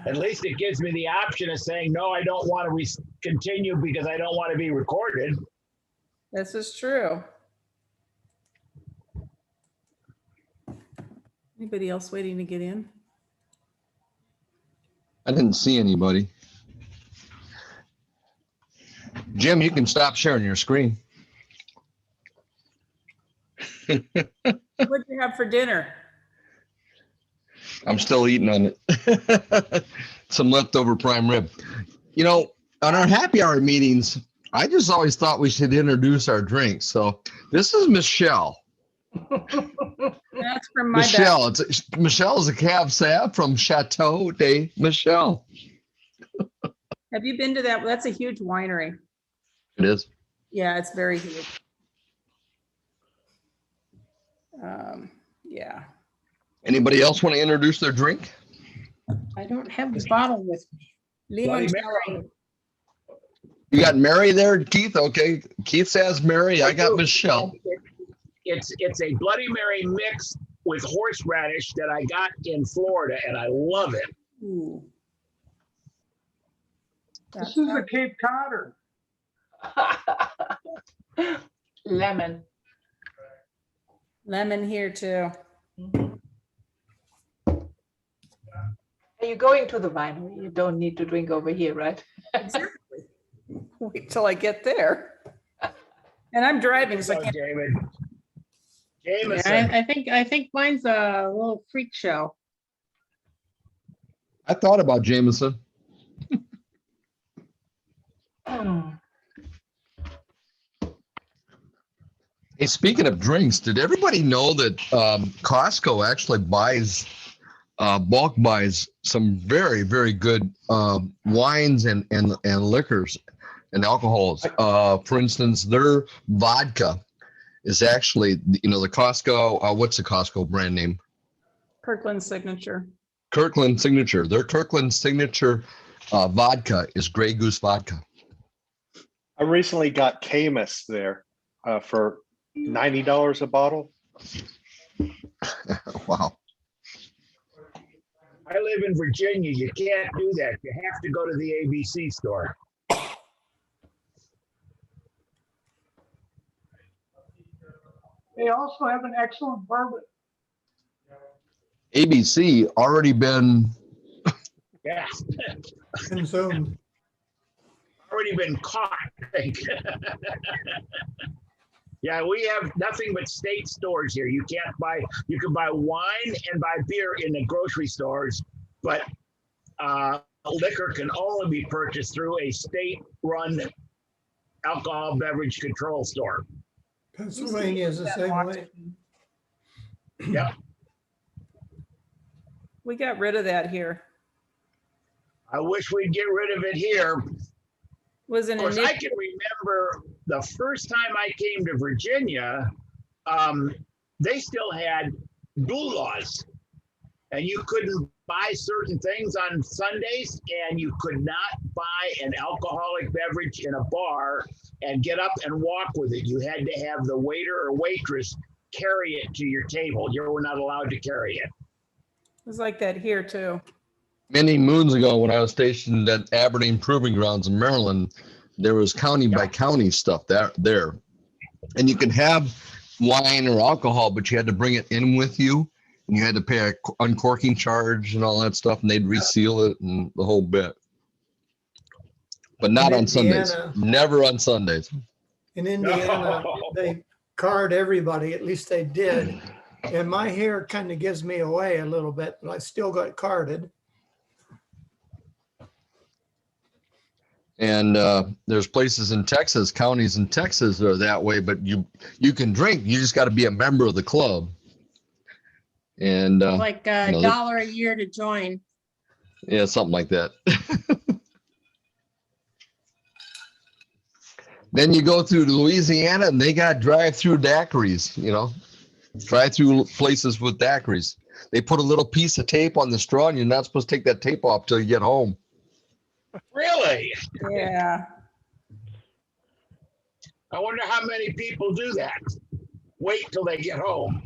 At least it gives me the option of saying, no, I don't want to continue because I don't want to be recorded. This is true. Anybody else waiting to get in? I didn't see anybody. Jim, you can stop sharing your screen. What'd you have for dinner? I'm still eating on it. Some leftover prime rib. You know, on our happy hour meetings, I just always thought we should introduce our drinks. So this is Michelle. That's from my Michelle. Michelle is a cab sauv from Chateau de Michelle. Have you been to that? That's a huge winery. It is. Yeah, it's very huge. Yeah. Anybody else want to introduce their drink? I don't have the bottle with me. Bloody Limoncello. Mary. You got Mary there, Keith? Okay. Keith says Mary. I got Michelle. It's a Bloody Mary mix with horseradish that I got in Florida, and I love it. Ooh. This is a Cape Codder. Lemon. Lemon here too. Are you going to the winery? You don't need to drink over here, right? Exactly. Wait till I get there. And I'm driving, so I So, can't. David. Yeah, Jameson. I think mine's a little freak show. I thought about Jameson. Hey, speaking of drinks, did everybody know that Costco actually bulk buys some very, very good wines and liquors and alcohols? For instance, their vodka is actually, the Costco, what's the Costco brand name? Kirkland Signature. Kirkland Signature. Their Kirkland Signature vodka is Grey Goose vodka. I recently got Camus there for $90 a bottle. Wow. I live in Virginia. You can't do that. You have to go to the ABC store. They also have an excellent bourbon. ABC already been, Yeah, Consumed. already been caught, I think. Yeah, we have nothing but state stores here. You can buy wine and buy beer in the grocery stores, but liquor can only be purchased through a state-run alcohol beverage control store. Pennsylvania is the same way. Yep. We got rid of that here. I wish we'd get rid of it here. Was an Of course, I can remember the first time I came to Virginia, they still had blue laws, and you couldn't buy certain things on Sundays, and you could not buy an alcoholic beverage in a bar and get up and walk with it. You had to have the waiter or waitress carry it to your table. You were not allowed to carry it. It was like that here too. many moons ago when I was stationed at Aberdeen Proving Grounds in Maryland, there was county by county stuff there. And you could have wine or alcohol, but you had to bring it in with you. And you had to pay a uncorking charge and all that stuff, and they'd reseal it and the whole bit. But not on Sundays. Never on Sundays. In Indiana, they card everybody, at least they did. And my hair kind of gives me away a little bit, but I still got carded. And there's places in Texas, counties in Texas that are that way, but you can drink. You just got to be a member of the club. And Like $1 a year to join. yeah, something like that. Then you go through Louisiana and they got drive-through daiquiris, drive-through places with daiquiris. They put a little piece of tape on the straw and you're not supposed to take that tape off till you get home. Really? Yeah. I wonder how many people do that. Wait till they get home.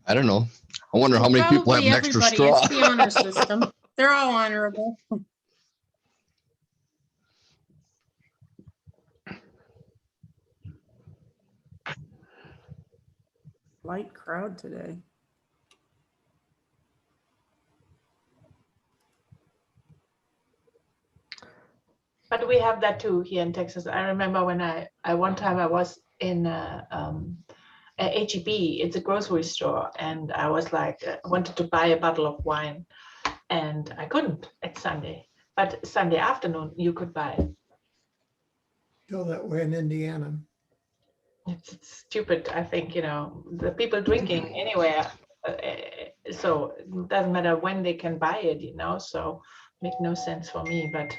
I don't know. I wonder how many people have Probably an extra everybody. straw. It's the honor system. They're all honorable. Light crowd today. But we have that too here in Texas. I remember when I one time I was in a HEB, it's a grocery store, and I was like, wanted to buy a bottle of wine, and I couldn't at Sunday. But Sunday afternoon you could buy it. Feel that way in Indiana. It's stupid. I think, the people drinking anywhere. So it doesn't matter when they can buy it, so make no sense for me, but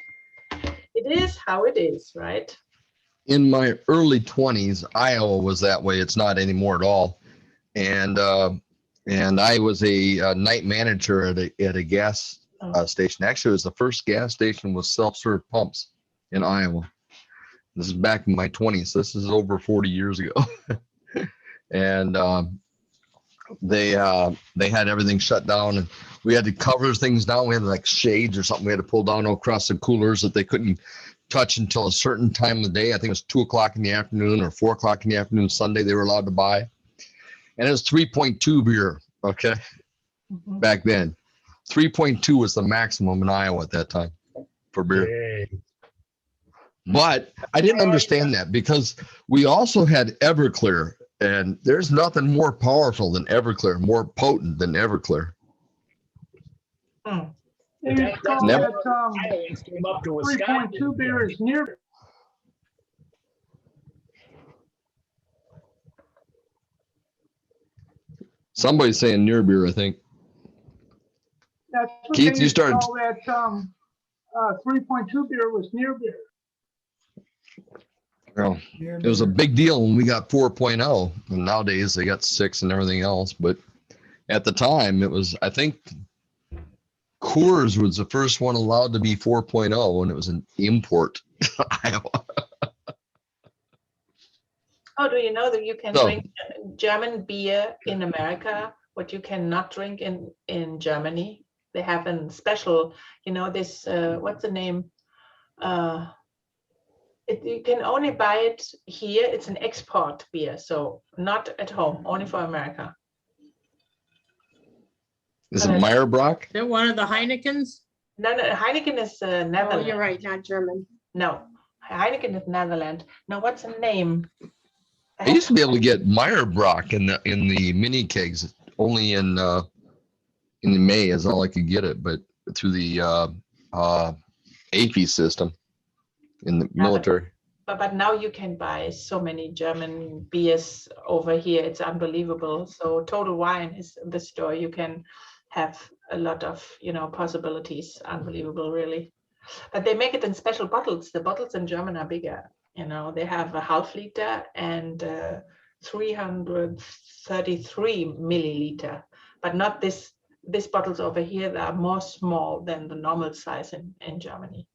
it is how it is, right? In my early 20s, Iowa was that way. It's not anymore at all. And I was a night manager at a gas station. Actually, it was the first gas station with self-serve pumps in Iowa. This is back in my 20s. This is over 40 years ago. And they had everything shut down, and we had to cover things down. We had like shades or something we had to pull down across the coolers that they couldn't touch until a certain time of the day. I think it was 2:00 in the afternoon or 4:00 in the afternoon Sunday they were allowed to buy. And it was 3.2 beer, okay? Mhm. Back then. 3.2 was the maximum in Iowa at that time for beer. Hey. But I didn't understand that because we also had Everclear, and there's nothing more powerful than Everclear, more potent than Everclear. Hmm. They used to call Never- that Iowans came up to Wisconsin. 3.2 beer is near. Somebody's saying near beer, I think. That's what Keith, they you used to started- call that 3.2 beer was near beer. Well, it was a big deal when we got 4.0, and nowadays they got 6 and everything else. But at the time, it was, I think, Coors was the first one allowed to be 4.0, and it was an import to Iowa. Oh, do you know that you can No. drink German beer in America, what you cannot drink in Germany? They have a special, this, what's the name? You can only buy it here. It's an export beer, so not at home, only for America. Is it Meyerbrach? They're one of the Heinekens. No, Heineken is Oh, Netherlands. you're right, not German. No, Heineken is Netherlands. No, what's the name? I used to be able to get Meyerbrach in the mini kegs. Only in May is all I could get it, but through the AP system in the military. But now you can buy so many German beers over here. It's unbelievable. So Total Wine is the store. You can have a lot of, possibilities. Unbelievable, really. But they make it in special bottles. The bottles in German are bigger. They have a half liter and 333 milliliter, but not this. These bottles over here that are more small than the normal size in Germany.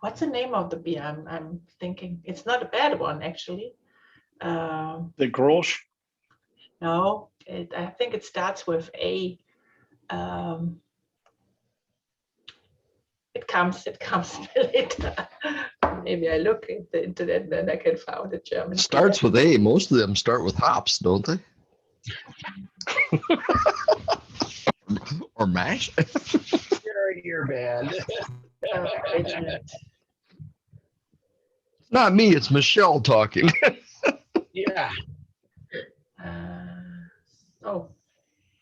What's the name of the beer? I'm thinking it's not a bad one actually. The Grolsch. No, I think it starts with A. It comes later. Maybe I look at the internet and then I can find a German. Starts with A. Most of them start with hops, don't they? Or mash. You're bad. Wait a minute. Not me, it's Michelle talking. Yeah. Oh,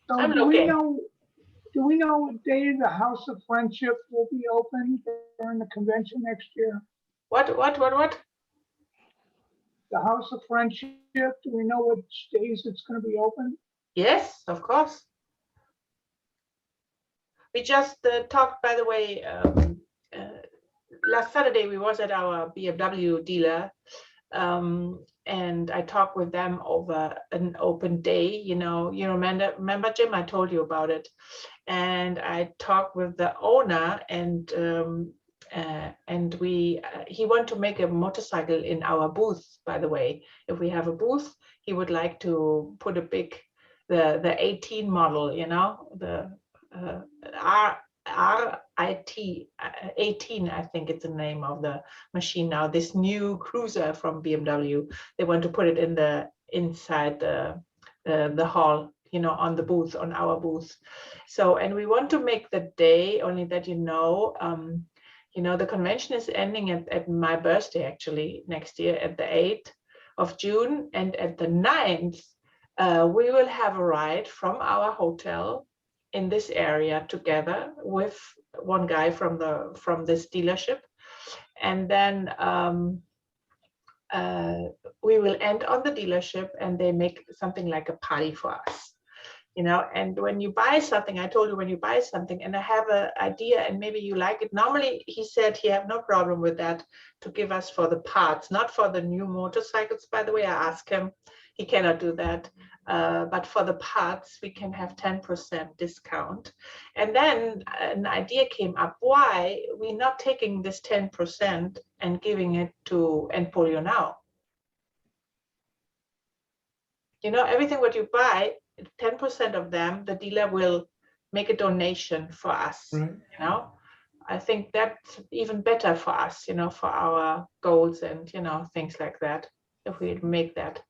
So I'm do we looking. know what day the House of Friendship will be open during the convention next year? what? The House of Friendship, do we know which days it's going to be open? Yes, of course. We just talked, by the way, last Saturday we was at our BMW dealer, and I talked with them over an open day. You remember Jim? I told you about it, and I talked with the owner, and he want to make a motorcycle in our booth. By the way, if we have a booth, he would like to put a big the 18 model, you know, the RIT 18, I think it's the name of the machine now. This new cruiser from BMW, they want to put it in the inside the hall, you know, on the booth, on our booth. So, and we want to make the day, only that you know, the convention is ending at my birthday, actually, next year at the 8th of June. And at the 9th, we will have a ride from our hotel in this area together with one guy from this dealership. And then we will end on the dealership, and they make something like a party for us. You know, and when you buy something, I told you, when you buy something and I have an idea and maybe you like it, normally he said he have no problem with that, to give us for the parts, not for the new motorcycles, by the way. I asked him, he cannot do that, but for the parts we can have 10% discount. And then an idea came up, why we not taking this 10% and giving it to Emporio Now? You know, everything what you buy, 10% of them, the dealer will make a donation for us. Right. You know, I think that's even better for us, you know, for our goals and, you know, things like that, if we make that.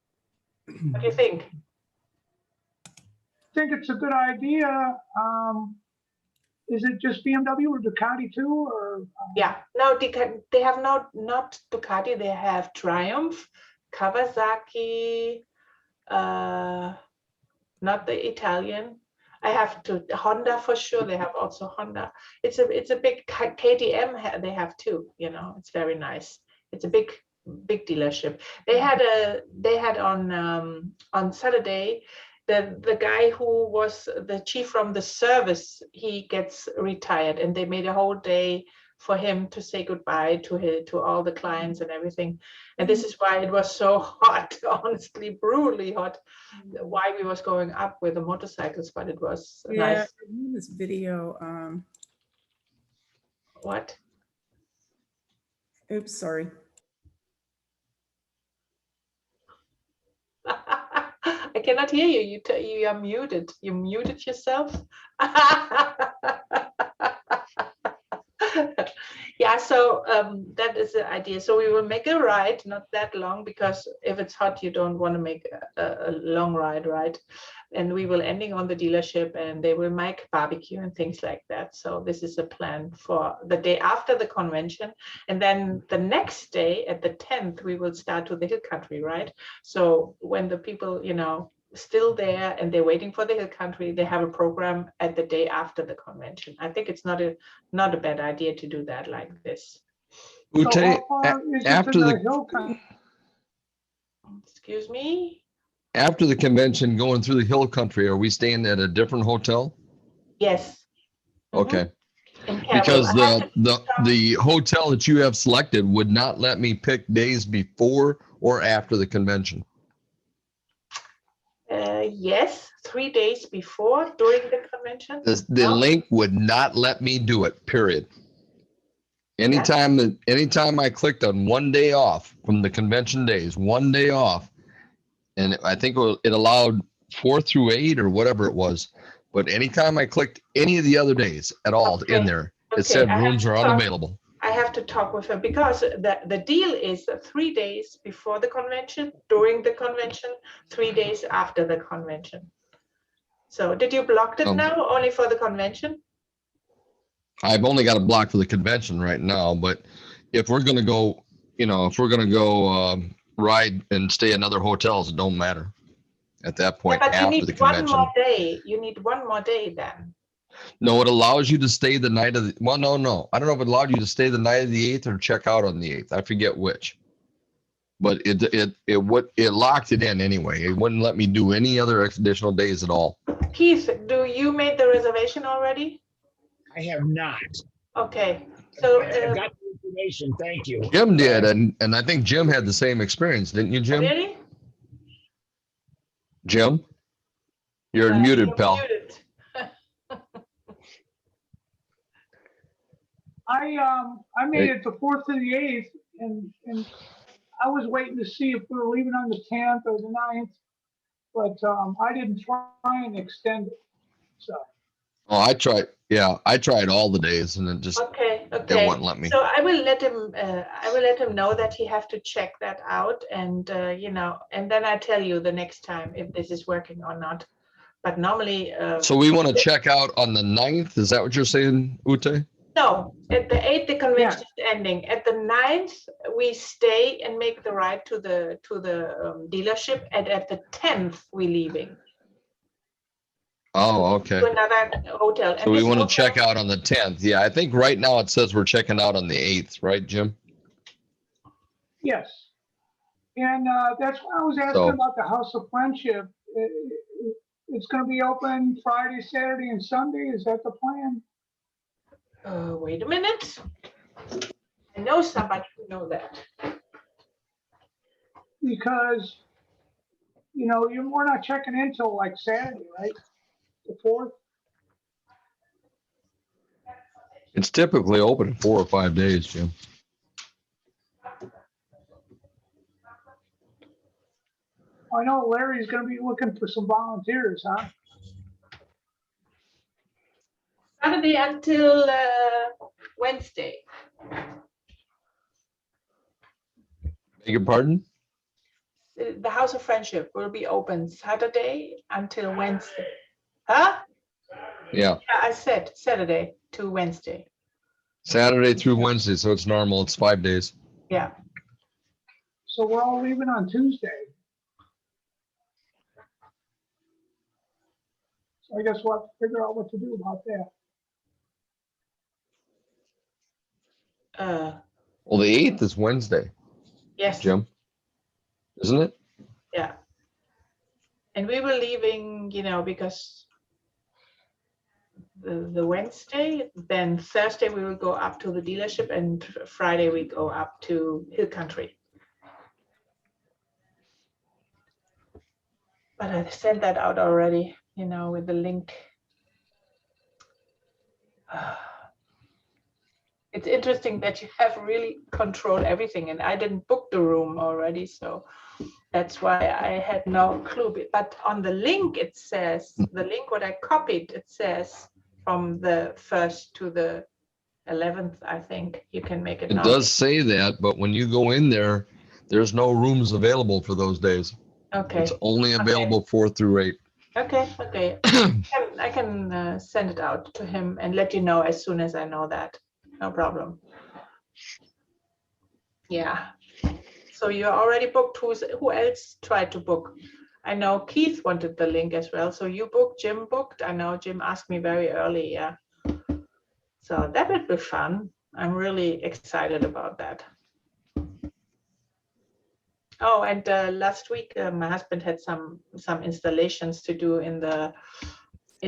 What do you think? I think it's a good idea. Is it just BMW or Ducati too, or? Yeah, no, they have not Ducati, they have Triumph, Kawasaki, not the Italian. I have to Honda for sure. They have also Honda. It's a big KTM. They have too. You know, it's very nice. It's a big dealership. They had on Saturday, the guy who was the chief from the service, he gets retired, and they made a whole day for him to say goodbye to all the clients and everything. And this is why it was so hot, honestly, brutally hot, why we was going up with the motorcycles, but it was Yeah, nice. this video. What? Oops, sorry. I cannot hear you. You are muted. You muted yourself. Yeah, so that is the idea. So we will make a ride, not that long, because if it's hot, you don't want to make a long ride, right? And we will ending on the dealership, and they will make barbecue and things like that. So this is a plan for the day after the convention. And then the next day, at the 10th, we will start to the Hill Country, right? So when the people, you know, still there and they're waiting for the Hill Country, they have a program at the day after the convention. I think it's not a bad idea to do that like this. So Ute, how far is it after to the Hill Country? Excuse me? after the convention, going through the hill country, are we staying at a different hotel? Yes. Mhm. Okay, In Cabot. because I have the hotel that you have selected would not let me pick days before or after the convention. yes, 3 days before, during the convention. The No? link would not let me do it, period. Anytime I clicked on one day off from the convention days, one day off, and I think it allowed 4 through 8 or whatever it was. But anytime I clicked any of the other days at all in Okay. there, Okay, it said I have rooms to are talk- unavailable. I have to talk with her, because the deal is 3 days before the convention, during the convention, 3 days after the convention. So did you block it now, only for the convention? I've only got a block for the convention right now, but if we're gonna go, ride and stay in other hotels, it don't matter at that point But you after need the one convention. more day. You need one more day then. No, it allows you to stay the night of the, well, no. I don't know if it allowed you to stay the night of the 8th or check out on the 8th. I forget which. But it locked it in anyway. It wouldn't let me do any other additional days at all. Keith, do you made the reservation already? I have not. Okay, so I've got the information. Thank you. Jim did, and I think Jim had the same experience, didn't you, Jim? really? Jim? You're muted, You're pal. muted. I made it the 4th to the 8th, and I was waiting to see if we were leaving on the 10th or the 9th. but I didn't try and extend it. So, Oh, I tried. Yeah, I tried all the days and it just, Okay, it okay. wouldn't let me. So I will let him know that he have to check that out, and you know, and then I tell you the next time if this is working or not. But normally, So we want to check out on the 9th. Is that what you're saying, Ute? no, at the 8th, the convention is ending. At the 9th, we stay and make the ride to the dealership, and at the 10th, we leaving Oh, okay. to another hotel. So And we this want to hotel- check out on the 10th. Yeah, I think right now it says we're checking out on the 8th, right, Jim? yes. And that's why I was asking So- about the House of Friendship. It's going to be open Friday, Saturday, and Sunday. Is that the plan? Wait a minute. I know somebody who know that. Because, you know, we're not checking in till like Saturday, right? The 4th? It's typically open in 4 or 5 days, Jim. I know Larry's going to be looking for some volunteers, huh? Saturday until Wednesday. Beg your pardon? The House of Friendship will be open Saturday until Wednesday. Huh? Yeah, Yeah, I said Saturday to Wednesday. Saturday through Wednesday, so it's normal. It's 5 days. Yeah. So we're all leaving on Tuesday. So I guess we'll have to figure out what to do about that. Well, the 8th is Wednesday, Yes. Jim. Isn't it? Yeah. And we were leaving, you know, because the Wednesday, then Thursday we will go up to the dealership, and Friday we go up to Hill Country. But I sent that out already, you know, with the link. It's interesting that you have really controlled everything, and I didn't book the room already, so that's why I had no clue. But on the link, it says, the link what I copied, it says from the 1st to the 11th, I think you can make it. It now. does say that, but when you go in there, there's no rooms available for those days. Okay, It's only available 4 through 8. okay. I can send it out to him and let you know as soon as I know that. No problem. Yeah. So you already booked. Who else tried to book? I know Keith wanted the link as well. So you booked, Jim booked. I know Jim asked me very early. Yeah. So that would be fun. I'm really excited about that. Oh, and last week my husband had some installations to do in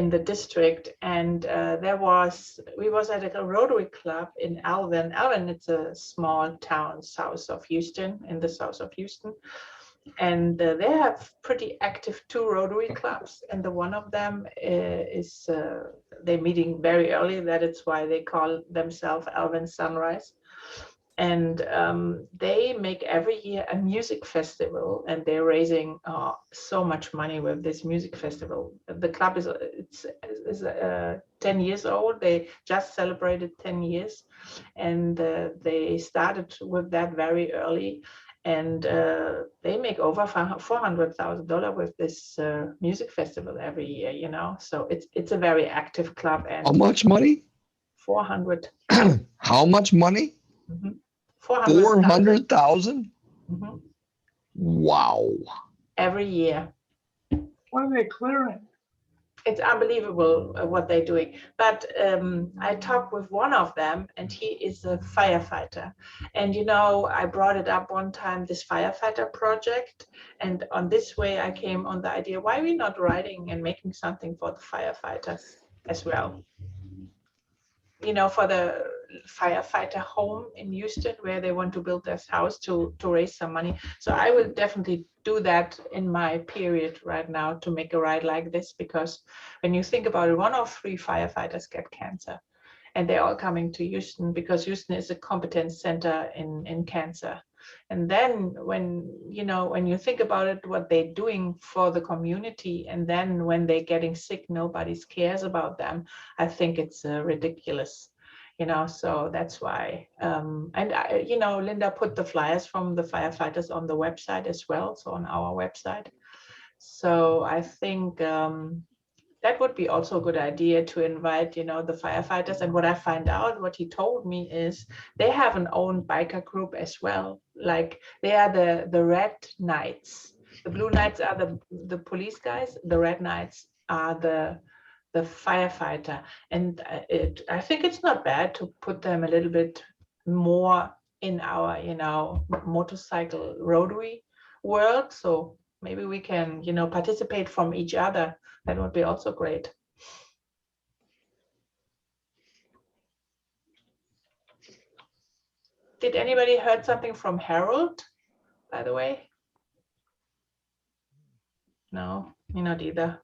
the district, and we was at a Rotary Club in Alvin. Alvin, it's a small town south of Houston, in the south of Houston, and they have pretty active 2 Rotary clubs, and the one of them is they're meeting very early. That is why they call themselves Alvin Sunrise. And they make every year a music festival, and they're raising so much money with this music festival. The club is 10 years old. They just celebrated 10 years, and they started with that very early. And they make over $400,000 with this music festival every year. You know, so it's a very active club. And How much money? 400. How much money? Mhm. 400,000? Mhm. Wow. Every year. What are they clearing? It's unbelievable what they're doing. But I talked with one of them, and he is a firefighter. And you know, I brought it up one time, this firefighter project. And on this way, I came on the idea, why are we not writing and making something for the firefighters as well? You know, for the firefighter home in Houston, where they want to build this house to raise some money. So I will definitely do that in my period right now to make a ride like this, because when you think about it, 1 of 3 firefighters get cancer, and they're all coming to Houston because Houston is a competence center in cancer. And then when, when you think about it, what they're doing for the community, and then when they're getting sick, nobody cares about them. I think it's ridiculous, so that's why. Linda put the flyers from the firefighters on the website as well, so on our website. So I think that would be also a good idea to invite, the firefighters. And what I find out, what he told me is they have an own biker group as well. Like they are the Red Knights. The Blue Knights are the police guys. The Red Knights are the firefighter. And I think it's not bad to put them a little bit more in our, motorcycle rotary world. So maybe we can, participate from each other. That would be also great. Did anybody heard something from Harold, by the way? No, me not either.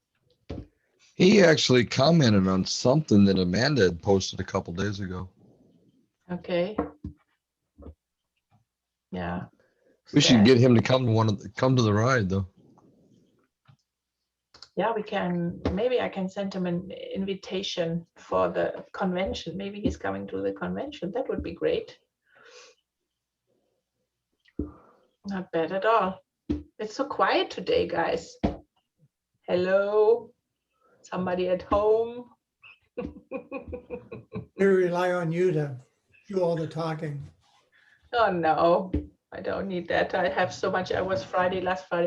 He actually commented on something that Amanda had posted a couple days ago. Okay. Yeah. We should Sad. get him to come to the ride though. Yeah, we can. Maybe I can send him an invitation for the convention. Maybe he's coming to the convention. That would be great. Not bad at all. It's so quiet today, guys. Hello? Somebody at home? We rely on you to do all the talking. Oh, no. I don't need that. I have so much. Last Friday,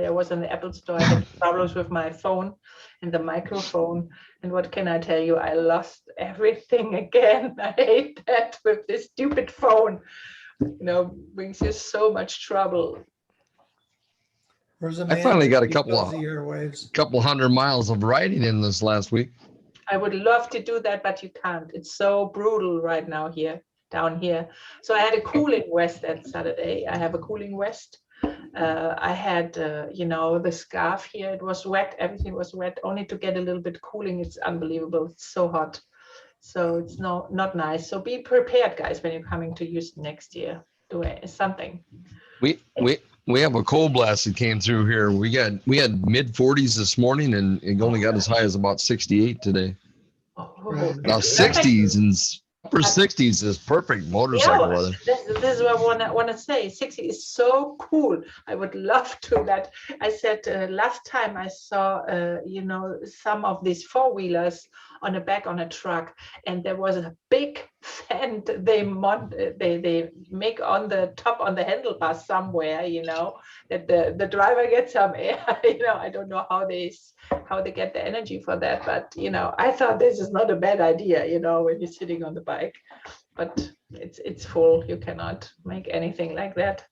I was in the Apple store. I had problems with my phone and the microphone. And what can I tell you? I lost everything again. I hate that with this stupid phone. Brings you so much trouble. Where's the I finally man got a that couple does of- the airwaves? Couple 100 miles of riding in this last week. I would love to do that, but you can't. It's so brutal right now down here. So I had a cooling vest that Saturday. I have a cooling vest. I had, the scarf here. It was wet. Everything was wet. Only to get a little bit cooling. It's unbelievable. It's so hot. So it's not nice. So be prepared, guys, when you're coming to Houston next year. Do something. We have a cold blast that came through here. We had mid 40s this morning, and it only got as high as about 68 today. Oh, Right. Now 60s and upper 60s is perfect motorcycle weather. This is what I want to say. 60 is so cool. I would love to that. I said last time I saw, some of these four-wheelers on the back on a truck, and there was a big vent they make on the top on the handlebar somewhere, that the driver gets some air. I don't know how they get the energy for that, but I thought this is not a bad idea, when you're sitting on the bike, but it's full. You cannot make anything like that.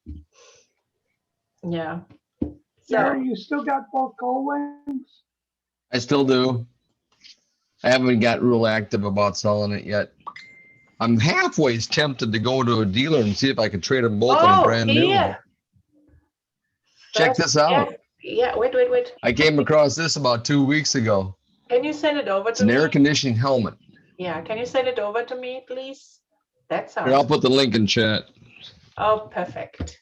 Yeah. Gary, you still got both gold wings? I still do. I haven't got real active about selling it yet. I'm halfway tempted to go to a dealer and see if I could trade them both on a brand new one. Check this out. Yeah, wait. I came across this about 2 weeks ago. Can you send it over It's to an me? air conditioning helmet. Yeah, can you send it over to me, please? That Here, I'll sounds. put the link in chat. Oh, perfect.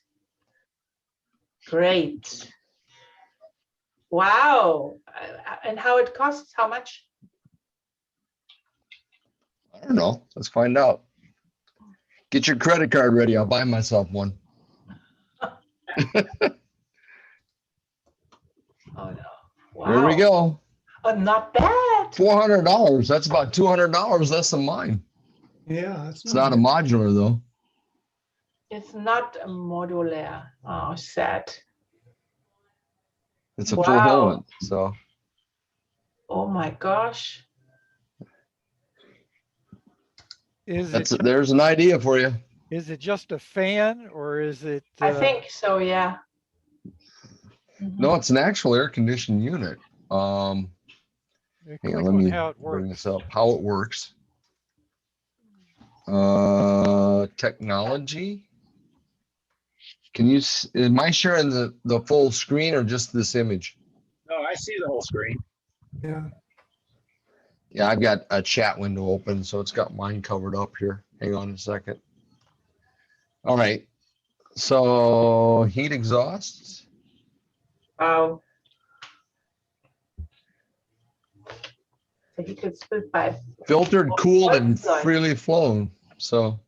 Great. Wow. And how it costs? How much? I don't know. Let's find out. Get your credit card ready. I'll buy myself one. Oh no. Wow. Here we go. Oh, not bad. $400. That's about $200 less than mine. Yeah, It's not a modular though. It's not a modular. Oh, sad. It's a full Wow. helmet. So Oh my gosh. there's an idea for you. Is it just a fan or is it? I think so, yeah. Mhm. No, it's an actual air conditioned unit. Hang on, Click let on me how it bring works. this up. How it works. Technology. Am I sharing the full screen or just this image? No, I see the whole screen. Yeah. Yeah, I've got a chat window open, so it's got mine covered up here. Hang on a second. All right. So heat exhausts, Wow. So he could split by, filtered, cooled, and Sorry. freely flown. So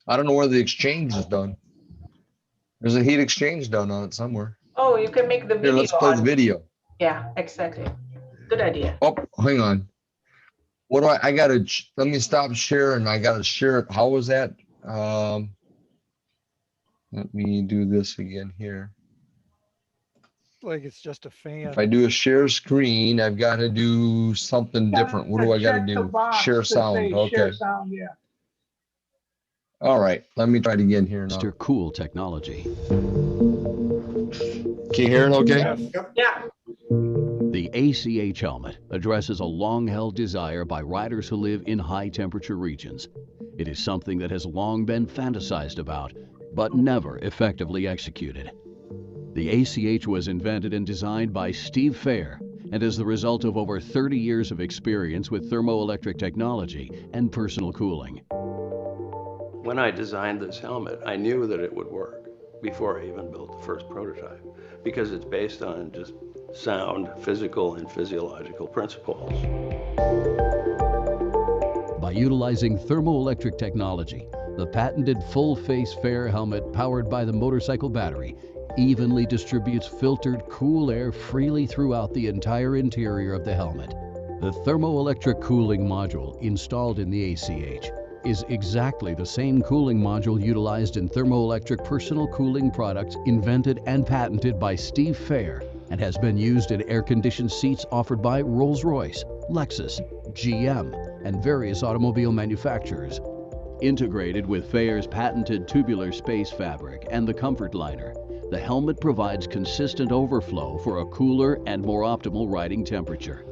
I don't know where the exchange is done. There's a heat exchange done on it somewhere. oh, you can make the Here, video let's play the on. video. Yeah, exactly. Good idea. Oh, hang on. What do I gotta, let me stop sharing. I gotta share it. How was that? Let me do this again here. Like it's just a fan. If I do a share screen, I've got to do something different. What do I got to Check the do? box Share that say sound. Okay. Share sound, yeah. All right. Let me try it again here now. Mr. Cool Technology. Can you hear it okay? Yes. Yeah. The ACH helmet addresses a long-held desire by riders who live in high-temperature regions. It is something that has long been fantasized about, but never effectively executed. The ACH was invented and designed by Steve Fair and is the result of over 30 years of experience with thermoelectric technology and personal cooling. When I designed this helmet, I knew that it would work before I even built the first prototype, because it's based on just sound, physical, and physiological principles. By utilizing thermoelectric technology, the patented full-face Fair helmet powered by the motorcycle battery evenly distributes filtered, cool air freely throughout the entire interior of the helmet. The thermoelectric cooling module installed in the ACH is exactly the same cooling module utilized in thermoelectric personal cooling products invented and patented by Steve Fair and has been used in air-conditioned seats offered by Rolls-Royce, Lexus, GM, and various automobile manufacturers. Integrated with Fair's patented tubular space fabric and the comfort liner, the helmet provides consistent overflow for a cooler and more optimal riding temperature.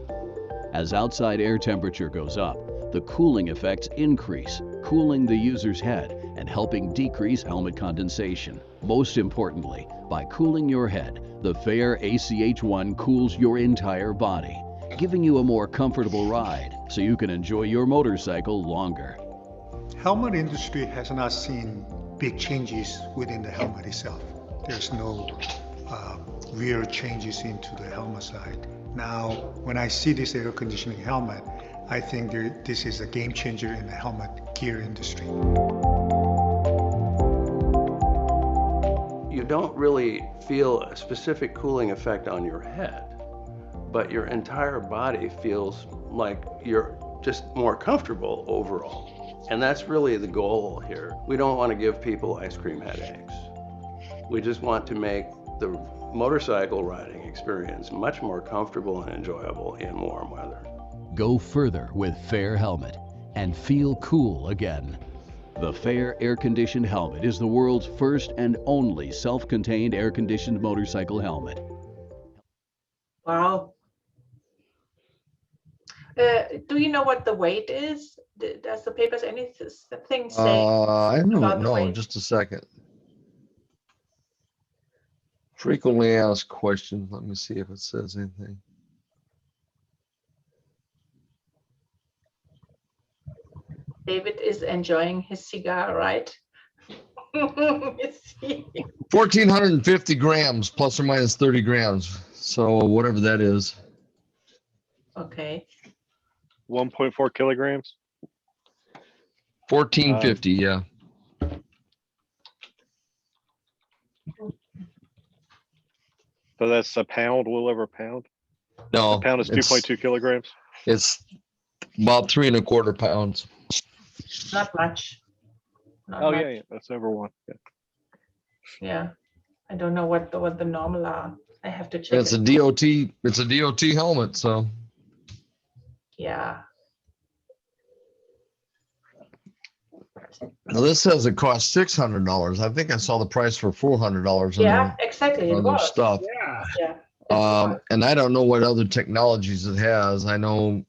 As outside air temperature goes up, the cooling effects increase, cooling the user's head and helping decrease helmet condensation. Most importantly, by cooling your head, the Fair ACH-1 cools your entire body, giving you a more comfortable ride so you can enjoy your motorcycle longer. Helmet industry has not seen big changes within the helmet itself. There's no real changes into the helmet side. Now, when I see this air conditioning helmet, I think this is a game changer in the helmet gear industry. You don't really feel a specific cooling effect on your head, but your entire body feels like you're just more comfortable overall. And that's really the goal here. We don't want to give people ice cream headaches. We just want to make the motorcycle riding experience much more comfortable and enjoyable in warm weather. Go further with Fair helmet and feel cool again. The Fair air-conditioned helmet is the world's first and only self-contained air-conditioned motorcycle helmet. Wow. Do you know what the weight is? Does the papers anything say? I about don't the know. weight? Just a second. Frequently asked questions. Let me see if it says anything. David is enjoying his cigar, right? 1,450 grams, plus or minus 30 grams. So whatever that is. Okay. 1.4 kilograms. 1450, yeah. So that's a pound, a little over a pound. No, A pound is it's- 2.2 kilograms. It's about 3¼ pounds. Not much. Not Oh much. yeah, that's over one. Yeah. Yeah. I don't know what the normal are. I have to check. It's a it. DOT. It's a DOT helmet. So Yeah. now this says it costs $600. I think I saw the price for $400 Yeah, exactly. It on their was. stuff. Yeah. Yeah. it was. And I don't know what other technologies it has. I know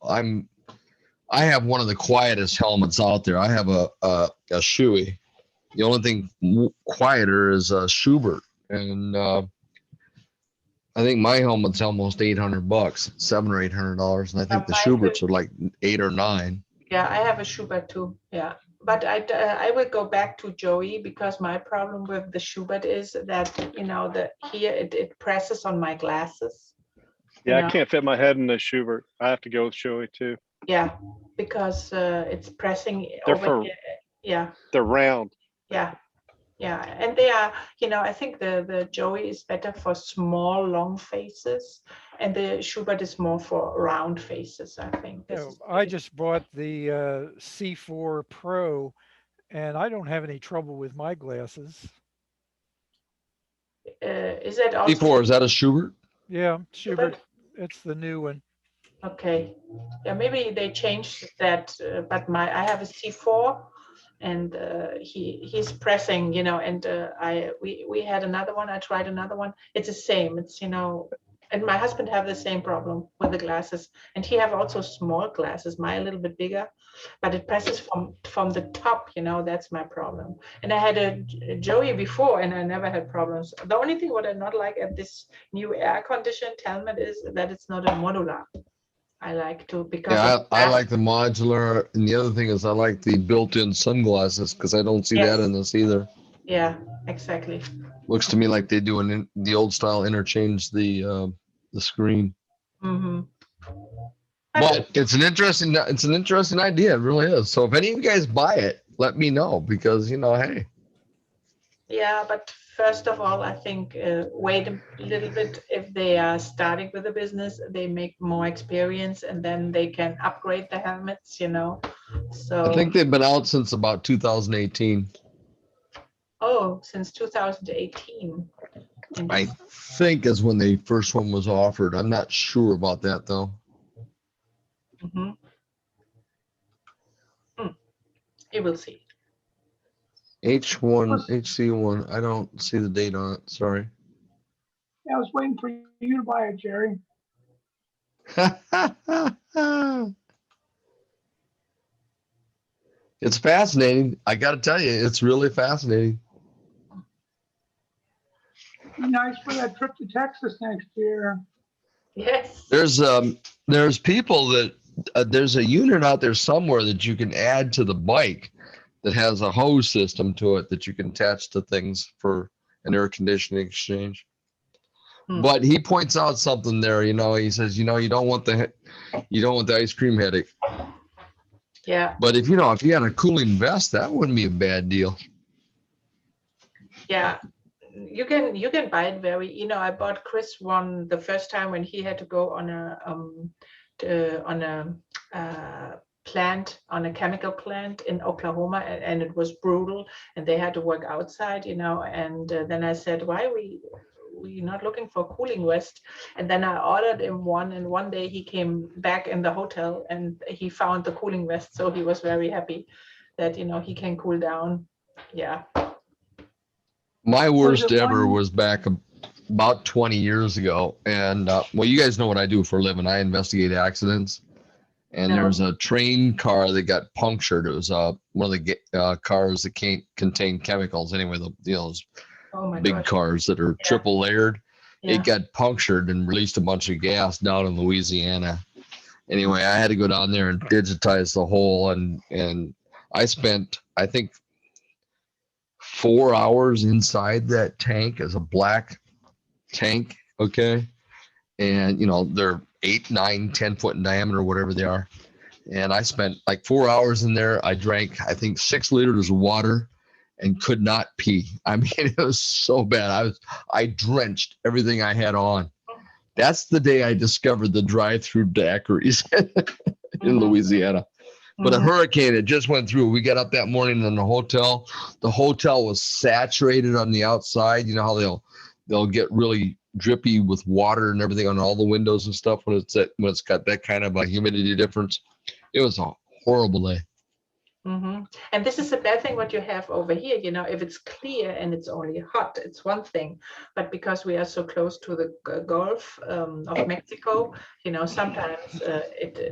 I have one of the quietest helmets out there. I have a Shoei. The only thing quieter is a Schubert, and I think my helmet's almost $800, $700 or $800, and I think the mine Schuberts too. are like 8 or 9. Yeah, I have a Schubert too. Yeah. But I will go back to Joey, because my problem with the Schubert is that, you know, here it presses on my glasses. you Yeah, know. I can't fit my head in the Schubert. I have to go with Shoei too. Yeah, because it's pressing They're over here. Yeah, They're round. yeah, yeah. And they are, you know, I think the Joey is better for small, long faces, and the Schubert is more for round faces, I think. This Yeah, is I just bought the C4 Pro, and I don't have any trouble with my glasses. is that also C4, is that a Schubert? Yeah, Schubert, Schubert? it's the new one. Okay, yeah, maybe they changed that, but I have a C4, and he's pressing, you know, and we had another one. I tried another one. It's the same. It's, you know, and my husband have the same problem with the glasses, and he have also small glasses. Mine a little bit bigger, but it presses from the top. You know, that's my problem. And I had a Joey before, and I never had problems. The only thing what I not like at this new air conditioned helmet is that it's not a modular. I like to, because Yeah, it's I fast. like the modular, and the other thing is I like the built-in sunglasses because I don't see Yes. that in this either. Yeah, exactly. Looks to me like they do the old style interchange the screen. Mm-hmm. But it's an interesting idea. It really is. So if any of you guys buy it, let me know because, you know, hey. Yeah, but first of all, I think wait a little bit. If they are starting with a business, they make more experience, and then they can upgrade the helmets, you know. So I think they've been out since about 2018. oh, since 2018. I think is when the first one was offered. I'm not sure about that though. Mm-hmm. You will see. H1, HC1. I don't see the date on it. Sorry. Yeah, I was waiting for you to buy it, Jerry. It's fascinating. I got to tell you, it's really fascinating. Be nice for that trip to Texas next year. Yes. There's people that there's a unit out there somewhere that you can add to the bike that has a hose system to it that you can attach to things for an air conditioning exchange. But he points out something there, you know, he says, you know, you don't want the ice cream headache. Yeah. But if you had a cooling vest, that wouldn't be a bad deal. Yeah. You can buy it very, you know, I bought Chris one the first time when he had to go on a plant, on a chemical plant in Oklahoma, and it was brutal, and they had to work outside, you know, and then I said, why are we not looking for a cooling vest? And then I ordered him one, and one day he came back in the hotel and he found the cooling vest, so he was very happy that, you know, he can cool down. Yeah. My worst ever was back about 20 years ago. And well, you guys know what I do for a living. I investigate accidents. And there's a train car that got punctured. It was one of the cars that can't contain chemicals. Anyway, those big cars that are triple layered. Yeah. It got punctured and released a bunch of gas down in Louisiana. Anyway, I had to go down there and digitize the hole. And I spent, I think, 4 hours inside that tank as a black tank. Okay. And, you know, they're 8, 9, 10 foot in diameter, whatever they are. And I spent like 4 hours in there. I drank, I think, 6 liters of water and could not pee. I mean, it was so bad. I drenched everything I had on. That's the day I discovered the drive-through daiquiris in Louisiana. But a hurricane, it just went through. We got up that morning in the hotel. The hotel was saturated on the outside. You know how they'll get really drippy with water and everything on all the windows and stuff when it's got that kind of a humidity difference. It was a horrible day. Mm-hmm. And this is the bad thing what you have over here. You know, if it's clear and it's only hot, it's one thing. But because we are so close to the Gulf of Mexico, you know, sometimes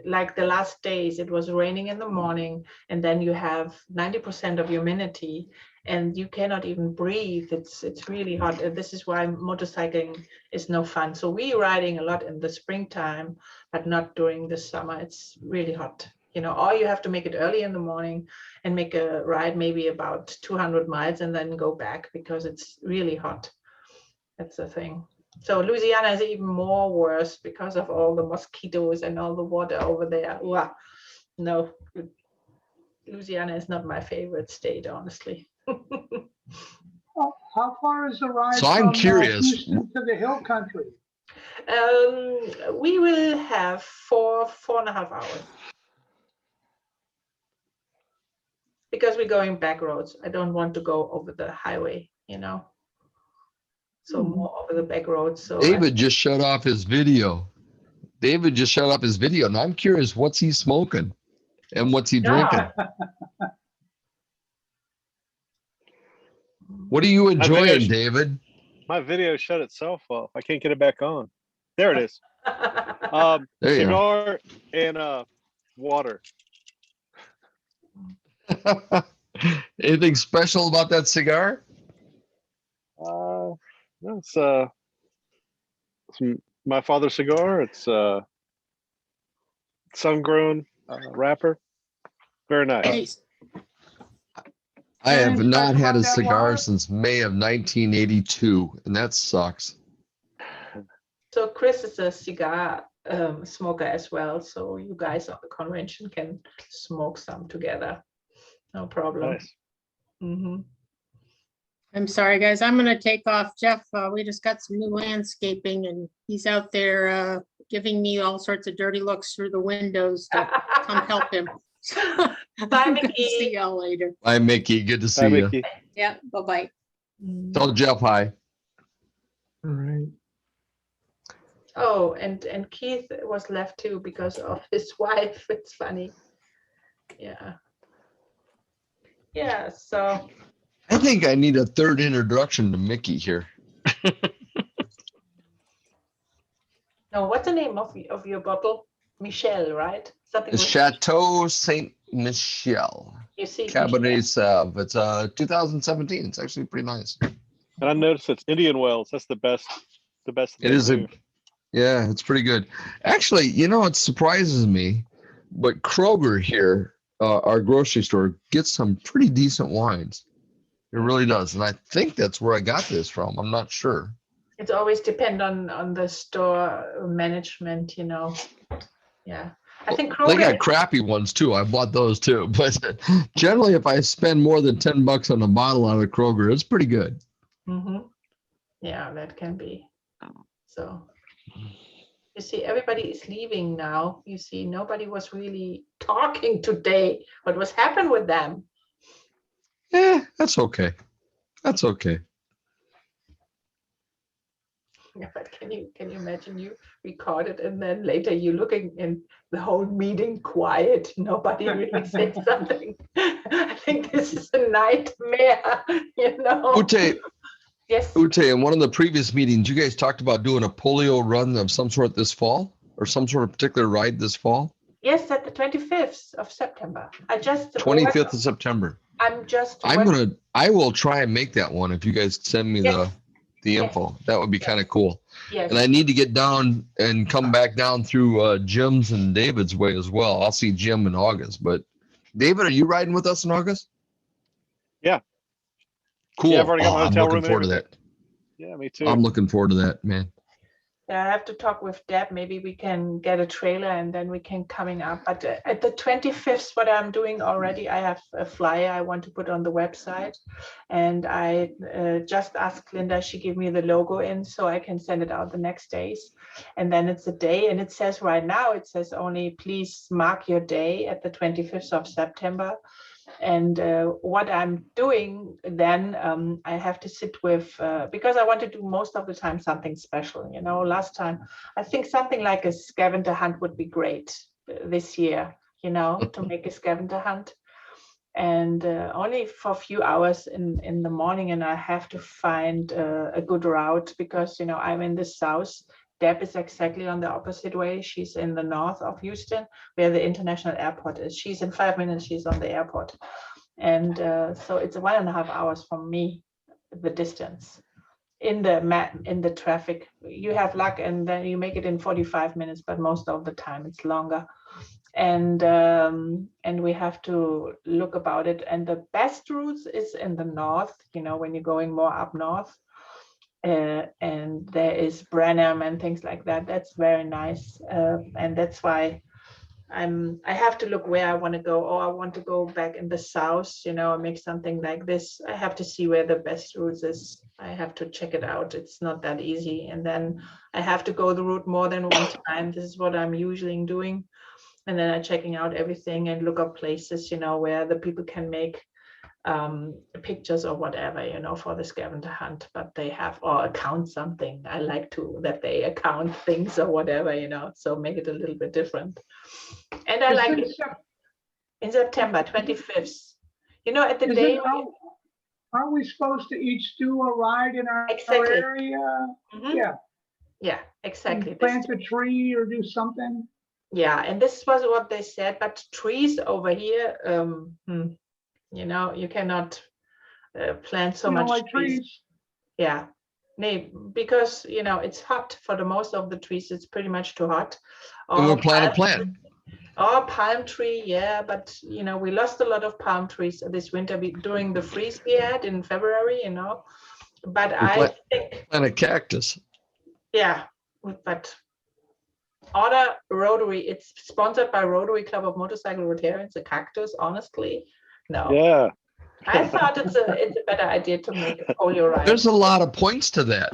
like the last days, it was raining in the morning, and then you have 90% of humidity, and you cannot even breathe. It's really hot. And this is why motorcycling is no fun. So we're riding a lot in the springtime, but not during the summer. It's really hot you know, or you have to make it early in the morning and make a ride maybe about 200 miles and then go back because it's really hot. That's the thing. So Louisiana is even more worse because of all the mosquitoes and all the water over there. Wow. No, Louisiana is not my favorite state, honestly. How far is the ride So I'm from curious. Houston to the hill country? We will have 4.5 hours. Because we're going back roads. I don't want to go over the highway, you know. So more over the back roads. So David just shut off his video. David just shut off his video, and I'm curious, what's he smoking and what's he drinking? What are you enjoying, David? My video shut itself off. I can't get it back on. There it is. There you Cigar and water. Anything special about that cigar? It's my father's cigar. It's sun-grown wrapper. Very nice. I have Anything not special had a about that cigar water? since May of 1982, and that sucks. So Chris is a cigar smoker as well. So you guys on the convention can smoke some together. No problem. Nice. Mm-hmm. I'm sorry, guys. I'm going to take off. Jeff, we just got some new landscaping and he's out there giving me all sorts of dirty looks through the windows to come help him. Bye, Good to Mickey. see y'all later. Hi, Mickey. Good to Hi, see you. Mickey. Yeah, bye-bye. Tell Jeff hi. All right. Oh, and Keith was left too because of his wife. It's funny. Yeah. Yeah, so I think I need a third introduction to Mickey here. no, what's the name of your bottle? Michelle, right? Something It's with- Chateau Saint Michel You see, Cabernet Sauv. It's 2017. It's actually pretty nice. And I noticed it's Indian Wells. That's the best. The best. It is they do. Yeah, it's pretty good. Actually, you know, it surprises me, but Kroger here, our grocery store, gets some pretty decent wines. It really does. And I think that's where I got this from. I'm not sure. It's always depend on the store management, you know. Yeah. I think They Kroger, got crappy ones too. I bought those too. But generally, if I spend more than $10 on a bottle out of Kroger, it's pretty good. Mhm. Yeah, that can be. So you see, everybody is leaving now. You see, nobody was really talking today. What was happened with them? Yeah, that's okay. That's okay. Yeah, but can you imagine you record it and then later you looking in the whole meeting quiet, nobody really said something. I think this is a nightmare, you know. Ute, Yes. Ute, in one of the previous meetings, you guys talked about doing a polio run of some sort this fall, or some sort of particular ride this fall. Yes, at the 25th of September. I just 25th of September. I will try and make that one if you guys send me the info. That would be kind of cool. Yes. And I need to get down and come back down through Jim's and David's way as well. I'll see Jim in August. But David, are you riding with us in August? Yeah. Cool. Yeah, I've already got my I'm hotel looking room forward to there. that. Yeah, me too. I'm looking forward to that, man. Yeah, I have to talk with Deb. Maybe we can get a trailer and then we can coming up. But at the 25th, what I'm doing already, I have a flyer I want to put on the website. And I just asked Linda, she gave me the logo in so I can send it out the next days. And then it's a day. And it says right now, it says only please mark your day at the 25th of September. And what I'm doing then, I have to sit with, because I want to do most of the time something special. You know, last time, I think something like a scavenger hunt would be great this year, you know, to make a scavenger hunt. And only for a few hours in the morning, and I have to find a good route because, you know, I'm in the south. Deb is exactly on the opposite way. She's in the north of Houston, where the international airport is. She's in 5 minutes, she's on the airport. And so it's 1.5 hours from me, the distance. in the traffic. You have luck and then you make it in 45 minutes, but most of the time it's longer. And we have to look about it. And the best routes is in the north, you know, when you're going more up north. And there is Brenham and things like that. That's very nice. And that's why I have to look where I want to go. Oh, I want to go back in the south, you know, and make something like this. I have to see where the best route is. I have to check it out. It's not that easy. And then I have to go the route more than one time. This is what I'm usually doing. And then I'm checking out everything and look up places, you know, where the people can make pictures or whatever, you know, for the scavenger hunt, but they have or account something. I like to that they account things or whatever, you know, so make it a little bit different. And I like it in September 25th. You know, at the day. Aren't we supposed to each do a ride in our Exactly. area? Mhm. Yeah, exactly. And plant a tree or do something? Yeah, and this was what they said, but trees over here, you know, you cannot plant so You don't much like trees? Yeah, because, you know, it's hot for the most of the trees. It's pretty much too hot. And we'll plant a plant. Or palm tree, yeah, but you know, we lost a lot of palm trees this winter during the freeze we had in February, you know. But I think plant a cactus. Yeah, but other Rotary, it's sponsored by Rotary Club of Motorcycle Rotarians, a cactus, honestly. No. Yeah. I thought it's a better idea to make a polio ride. There's a lot of points to that.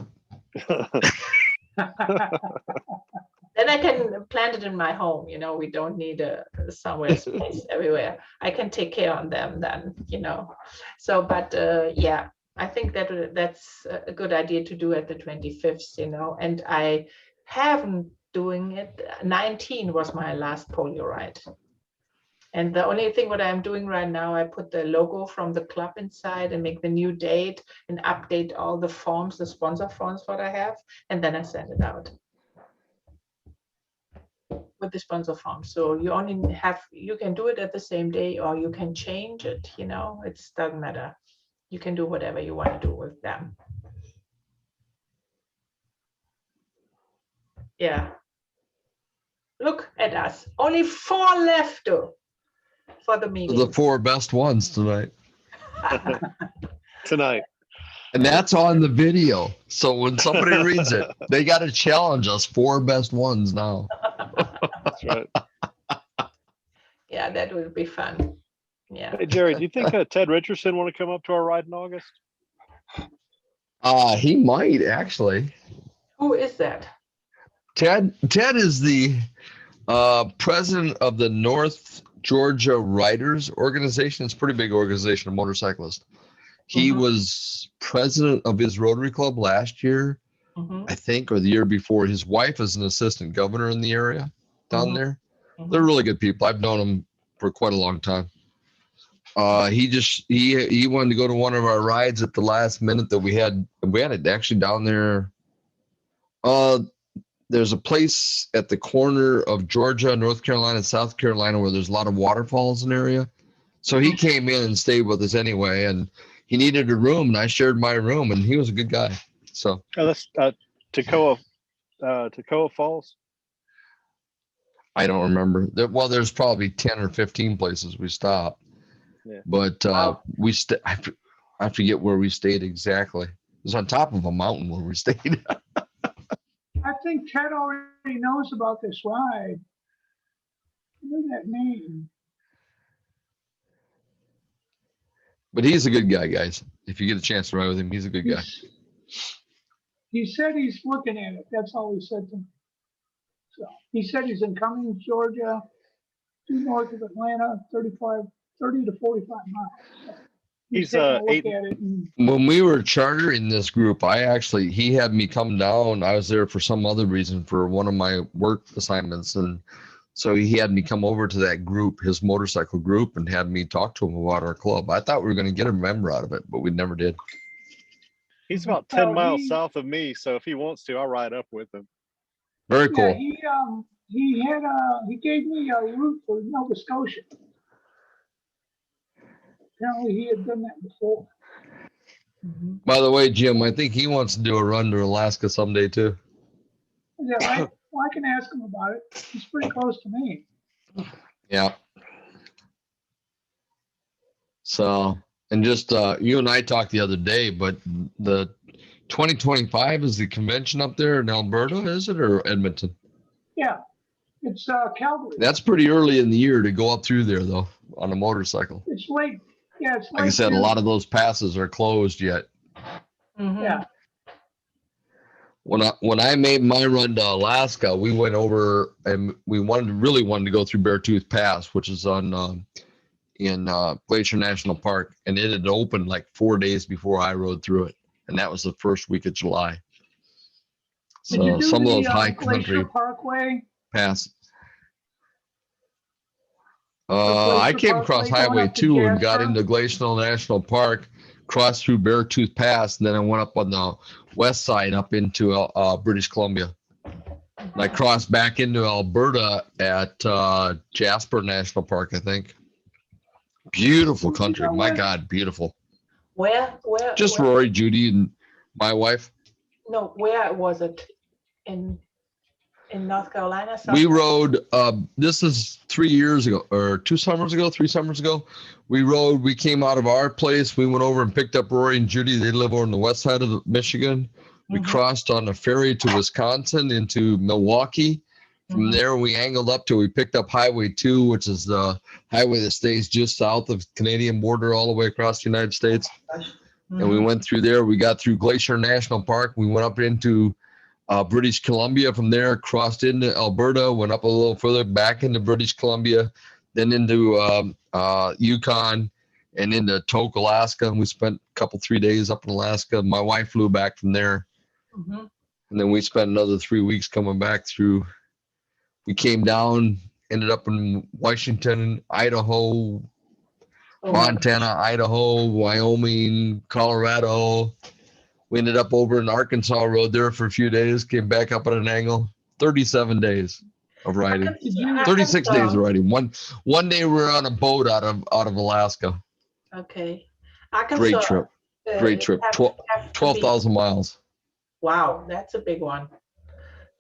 Then I can plant it in my home, you know, we don't need somewhere space everywhere. I can take care on them then, you know. So, but yeah, I think that's a good idea to do at the 25th, you know, and I haven't doing it. 19 was my last polio ride. And the only thing what I'm doing right now, I put the logo from the club inside and make the new date and update all the forms, the sponsor forms what I have, and then I send it out with the sponsor form. So you only have, you can do it at the same day or you can change it, you know, it doesn't matter. You can do whatever you want to do with them. Yeah. Look at us. Only 4 left for the meeting. The 4 best ones tonight. Tonight. And that's on the video. So when somebody reads it, they got to challenge us 4 best ones now. That's right. Yeah, that would be fun. Yeah. Hey, Jerry, do you think Ted Richardson want to come up to our ride in August? He might actually. Who is that? Ted is the president of the North Georgia Riders Organization. It's a pretty big organization of motorcyclists. He was president of his Rotary Club last year, I think, or the year before. His wife is an assistant governor in the area down there. They're really good people. I've known them for quite a long time. He wanted to go to one of our rides at the last minute that we had it actually down there. There's a place at the corner of Georgia, North Carolina, and South Carolina where there's a lot of waterfalls in the area. So he came in and stayed with us anyway, and he needed a room, and I shared my room, and he was a good guy. So that's Toccoa Falls. I don't remember. Well, there's probably 10 or 15 places we stopped, but I forget where we stayed exactly. It was on top of a mountain where we stayed. I think Ted already knows about this ride. What is that name? But he's a good guy, guys. If you get a chance to ride with him, he's a good guy. He said he's looking at it. That's all he said to me. So he said he's in Cummings, Georgia, due north of Atlanta, 30 to 45 miles. So he's taking a look at it. When we were chartering this group, he had me come down. I was there for some other reason for one of my work assignments, and so he had me come over to that group, his motorcycle group, and had me talk to him about our club. I thought we were going to get a member out of it, but we never did. He's about 10 miles south of me, so if he wants to, I'll ride up with him. Very cool. Yeah, he gave me a route for Nova Scotia. Apparently he had done that before. By the way, Jim, I think he wants to do a run to Alaska someday too. Is that right? Well, I can ask him about it. He's pretty close to me. Yeah. So, and just you and I talked the other day, but the 2025 is the convention up there in Alberta, is it, or Edmonton? Yeah, it's Calgary. That's pretty early in the year to go up through there, though, on a motorcycle. It's late. Yeah, it's Like I late said, a June. lot of those passes are closed yet. Yeah. When I made my run to Alaska, we went over and we really wanted to go through Beartooth Pass, which is on in Glacier National Park, and it had opened like 4 days before I rode through it, and that was the first week of July. Did you So do some of the those high Glacier country Parkway? passes. The I Glacier came across Parkway going Highway up to 2 and got Jasper? into Glacial National Park, crossed through Beartooth Pass, and then I went up on the west side up into British Columbia. And I crossed back into Alberta at Jasper National Park, I think. Beautiful country. know My what? God, beautiful. Where Just where, Rory, Judy, and my wife. no, where was it? In North Carolina? We somewhere? rode, this is 3 years ago, or 2 summers ago, 3 summers ago. We came out of our place. We went over and picked up Rory and Judy. They live over on the west side of Michigan. We crossed on a ferry to Wisconsin into Milwaukee. From there, we angled up till we picked up Highway 2, which is the highway that stays just south of the Canadian border all the way across the United States. And we went through there. We got through Glacier National Park. We went up into British Columbia. From there, crossed into Alberta, went up a little further, back into British Columbia, then into Yukon, and into Tok, Alaska. And we spent a couple, 3 days up in Alaska. My wife flew back from there. And then we spent another 3 weeks coming back through. We came down, ended up in Washington, Idaho, Montana, Idaho, Wyoming, Colorado. We ended up over in Arkansas, rode there for a few days, came back up at an angle. 37 days of riding. 36 days of riding. One day we were on a boat out of Alaska. Okay. Great Arkansas, trip. Great trip. have to be- 12,000 miles. Wow, that's a big one.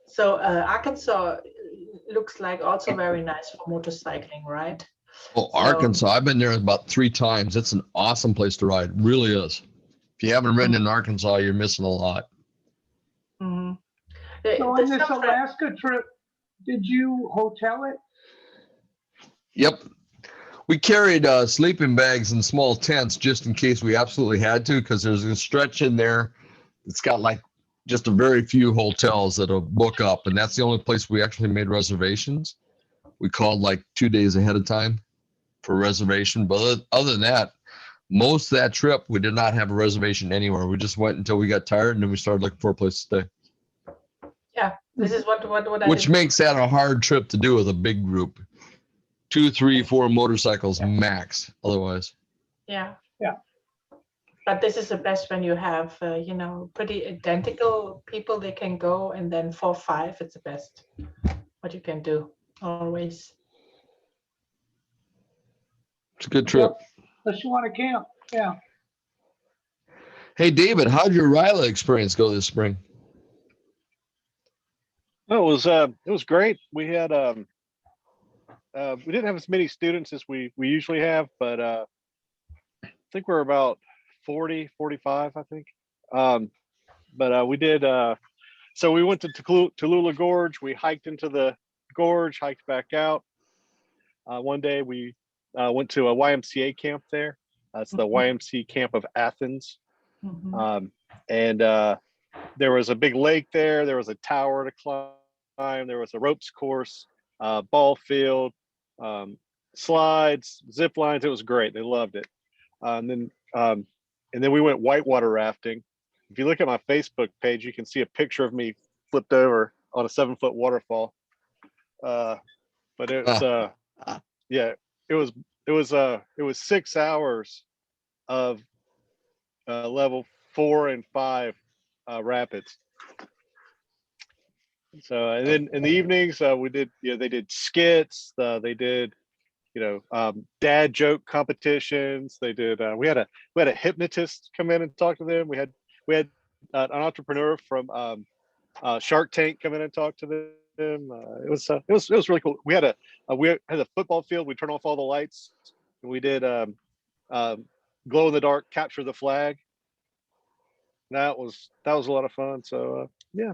So Arkansas looks like also very nice for motorcycling, right? Oh, Arkansas. I've been there about 3 times. It's an awesome place to ride. It really is. If you haven't ridden in Arkansas, you're missing a lot. So on this Alaska trip, did you hotel it? Yep. We carried sleeping bags and small tents just in case we absolutely had to, because there's a stretch in there. It's got like just a very few hotels that'll book up, and that's the only place we actually made reservations. We called like 2 days ahead of time for reservation. But other than that, most of that trip, we did not have a reservation anywhere. We just went until we got tired, and then we started looking for a place to stay. Yeah, this is what Which makes that a hard trip to do with a big group. 2, 3, 4 motorcycles max. Otherwise. Yeah. Yeah. But this is the best when you have, pretty identical people they can go, and then 4, 5, it's the best. What you can do always. It's a good trip. Unless you want to camp, yeah. Hey, David, how'd your Ryla experience go this spring? No, it was great. We had we didn't have as many students as we usually have, but I think we're about 40, 45, I think. But we did so we went to Tallulah Gorge. We hiked into the gorge, hiked back out. One day we went to a YMCA camp there. It's the YMCA camp of Athens. And there was a big lake there. There was a tower to climb. There was a ropes course, ball field, slides, zip lines. It was great. They loved it. And then we went whitewater rafting. If you look at my Facebook page, you can see a picture of me flipped over on a 7-foot waterfall. But it's yeah, it was 6 hours of level 4 and 5 rapids. So, and then in the evenings, we did, they did skits, they did dad joke competitions. They did. We had a hypnotist come in and talk to them. We had an entrepreneur from Shark Tank come in and talk to them. It was really cool. We had a football field. We turned off all the lights, and we did glow in the dark capture the flag. That was a lot of fun. So yeah.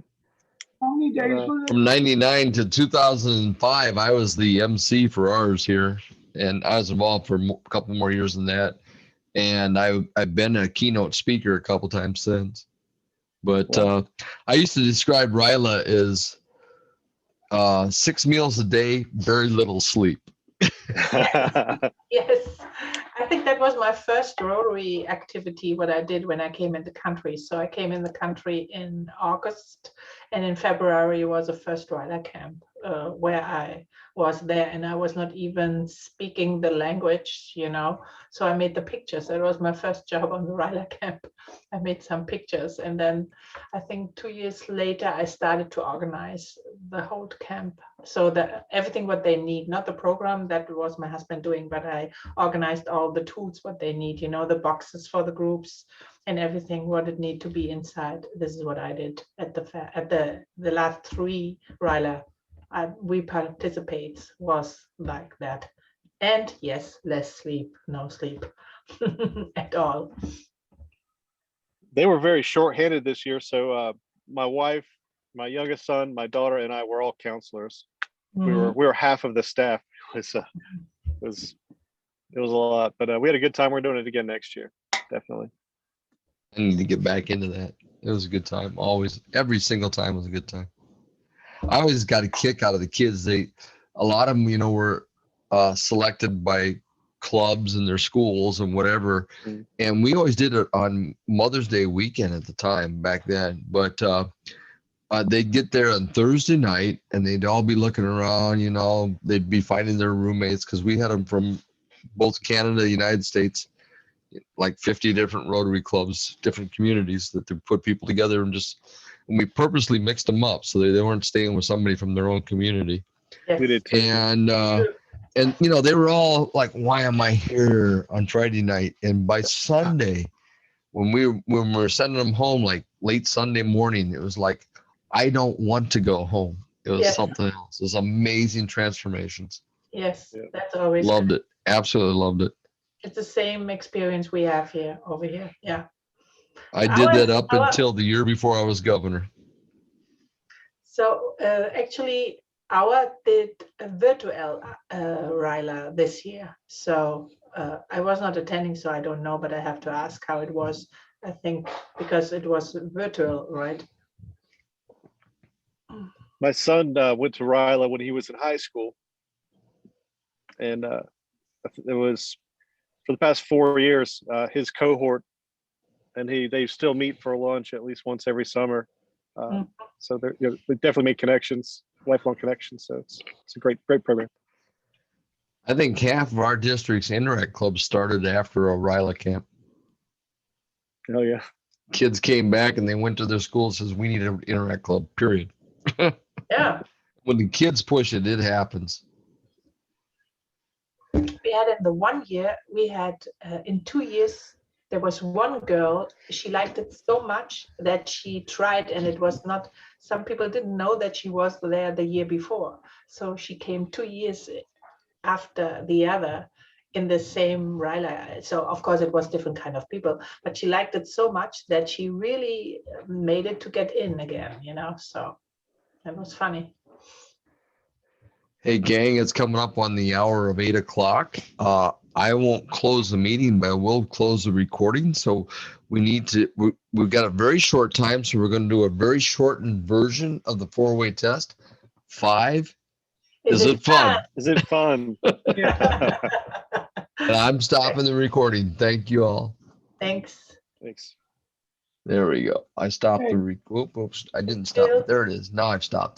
How many days was it? From 99 to 2005, I was the MC for ours here, and I was involved for a couple more years than that. And I've been a keynote speaker a couple times since. But I used to describe RILA as 6 meals a day, very little sleep. Yes, I think that was my first Rotary activity, what I did when I came in the country. So I came in the country in August, and in February was the first RILA camp where I was there, and I was not even speaking the language, so I made the pictures. That was my first job on the RILA camp. I made some pictures, and then I think 2 years later I started to organize the whole camp, so that everything what they need, not the program, that was my husband doing, but I organized all the tools what they need, the boxes for the groups and everything what it need to be inside. This is what I did at the last 3 RILA we participate was like that. And yes, less sleep, no sleep at all. They were very short-handed this year, so my wife, my youngest son, my daughter, and I were all counselors. We were half of the staff. It was a lot, but we had a good time. We're doing it again next year, definitely. I need to get back into that. It was a good time. Always, every single time was a good time. I always got a kick out of the kids. A lot of them, were selected by clubs in their schools and whatever. And we always did it on Mother's Day weekend at the time back then. But they'd get there on Thursday night and they'd all be looking around, they'd be finding their roommates, because we had them from both Canada, the United States, like 50 different Rotary clubs, different communities that they put people together, and we purposely mixed them up so they weren't staying with somebody from their own community. Yes. We did too. And they were all like, why am I here on Friday night? And by Sunday, when we were sending them home, like late Sunday morning, it was like, I don't want to go home. It was something else. It was amazing transformations. Yes, that's always loved it. Absolutely loved it. It's the same experience we have over here. Yeah. I did that up until the year before I was governor. So actually, our did a virtual RILA this year. So I was not attending, so I don't know, but I have to ask how it was. I think because it was virtual, right? My son went to RILA when he was in high school, and it was for the past 4 years, his cohort, and they still meet for lunch at least once every summer. So they definitely make connections, lifelong connections. So it's a great program. I think half of our district's Interact clubs started after a RILA camp. Oh yeah. Kids came back and they went to their school and says, we need an Interact club, period. Yeah. When the kids push it, it happens. We had in the 1 year, we had in 2 years, there was one girl, she liked it so much that she tried, and it was not, some people didn't know that she was there the year before. So she came 2 years after the other in the same RILA. So of course it was different kind of people, but she liked it so much that she really made it to get in again, so that was funny. Hey gang, it's coming up on the hour of 8 o'clock. I won't close the meeting, but I will close the recording. So we've got a very short time. So we're going to do a very shortened version of the 4-way test. 5. Is it fun? Is it fun? And I'm stopping the recording. Thank you all. Thanks. Thanks. There we go. I stopped the oops, I didn't stop it. There it is. Now I've stopped it.